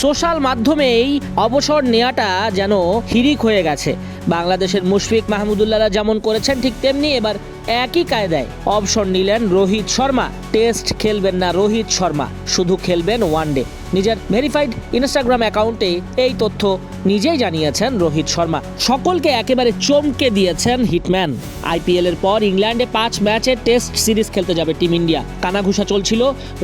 Social মাধ্যমে এই অবসর নেওয়াটা যেন হিরিক হয়ে গেছে। বাংলাদেশের মুশফিক মাহমুদুল্লাহরা যেমন করেছেন ঠিক তেমনি এবার একই কায়দায় অবসর নিলেন রোহিত শর্মা। টেস্ট খেলবেন না রোহিত শর্মা, শুধু খেলবেন ওয়ানডে। নিজের ভেরিফাইড ইনস্টাগ্রাম অ্যাকাউন্টে এই তথ্য নিজেই জানিয়েছেন রোহিত শর্মা। সকলকে একেবারে চমকে দিয়েছেন হিটম্যান। আইপিএল এর পর ইংল্যান্ডে 5 ম্যাচের টেস্ট সিরিজ খেলতে যাবে টিম ইন্ডিয়া। কানাঘুষা চলছিল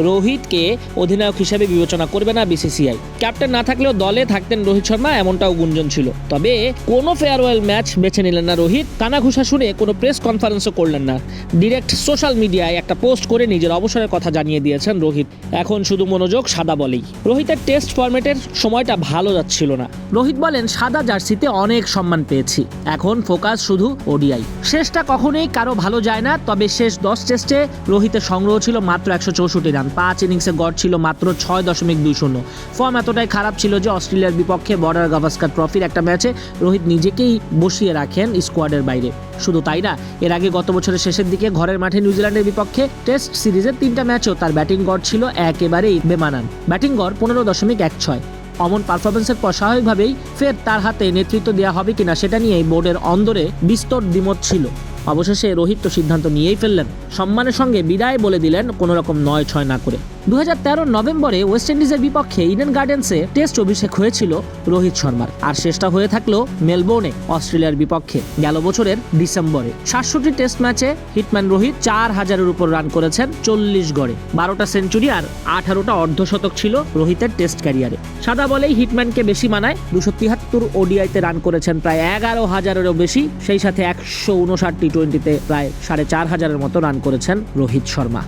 রোহিতকে অধিনায়ক হিসেবে বিবেচনা করবে না বিসিসিআই। ক্যাপ্টেন না থাকলেও দলে থাকতেন রোহিত শর্মা, এমনটাও গুঞ্জন ছিল। তবে কোনো ফেয়ারওয়েল ম্যাচ বেছে নিলেন না রোহিত। কানাঘুষা শুনে কোনো প্রেস কনফারেন্সও করলেন না। ডিরেক্ট সোশ্যাল মিডিয়ায় একটা পোস্ট করে নিজের অবসরের কথা জানিয়ে দিয়েছেন রোহিত। এখন শুধু মনোযোগ সাদা বলেই। রোহিতের টেস্ট ফরম্যাটের সময়টা ভালো যাচ্ছিল না। রোহিত বলেন, সাদা জার্সিতে অনেক সম্মান পেয়েছি, এখন ফোকাস শুধু ওডিআই। শেষটা কখনোই কারো ভালো যায় না, তবে শেষ 10 টেস্টে রোহিতের সংগ্রহ ছিল মাত্র 164 রান। 5 ইনিংসে গড় ছিল মাত্র 6.20। ফর্ম এতটাই খারাপ ছিল যে অস্ট্রেলিয়ার বিপক্ষে বর্ডার গাভাস্কার ট্রফির একটা ম্যাচে রোহিত নিজেকেই বসিয়ে রাখেন স্কোয়াডের বাইরে। শুধু তাই না, এর আগে গত বছরের শেষের দিকে ঘরের মাঠে নিউজিল্যান্ডের বিপক্ষে টেস্ট সিরিজের 3টা ম্যাচেও তার ব্যাটিং গড় ছিল একেবারেই বেমানান। ব্যাটিং গড় 15.16। অমন পারফরমেন্সের পর স্বাভাবিকভাবেই ফের তার হাতে নেতৃত্ব দেওয়া হবে কিনা সেটা নিয়েই বোর্ডের অন্দরে বিস্তর দ্বিমত ছিল। অবশেষে রোহিত তো সিদ্ধান্ত নিয়েই ফেললেন, সম্মানের সঙ্গে বিদায় বলে দিলেন কোনো রকম 9-6 না করে। 2013 নভেম্বরে ওয়েস্ট ইন্ডিজের বিপক্ষে ইডেন গার্ডেন্সে টেস্ট অভিষেক হয়েছিল রোহিত শর্মার, আর শেষটা হয়ে থাকলো মেলবোর্নে অস্ট্রেলিয়ার বিপক্ষে গেল বছরের ডিসেম্বরে। 67 টেস্ট ম্যাচে হিটম্যান রোহিত 4000-এর উপর রান করেছেন 40 গড়ে। 12টা সেঞ্চুরি আর 18টা অর্ধশতক ছিল রোহিতের টেস্ট ক্যারিয়ারে। সাদা বলেই হিটম্যানকে বেশি মানায়। 273 ওডিআইতে রান করেছেন প্রায় 11,000-এরও বেশি, সেই সাথে 159 টি টি-টোয়েন্টিতে প্রায় 4500-এর মতো রান করেছেন রোহিত শর্মা।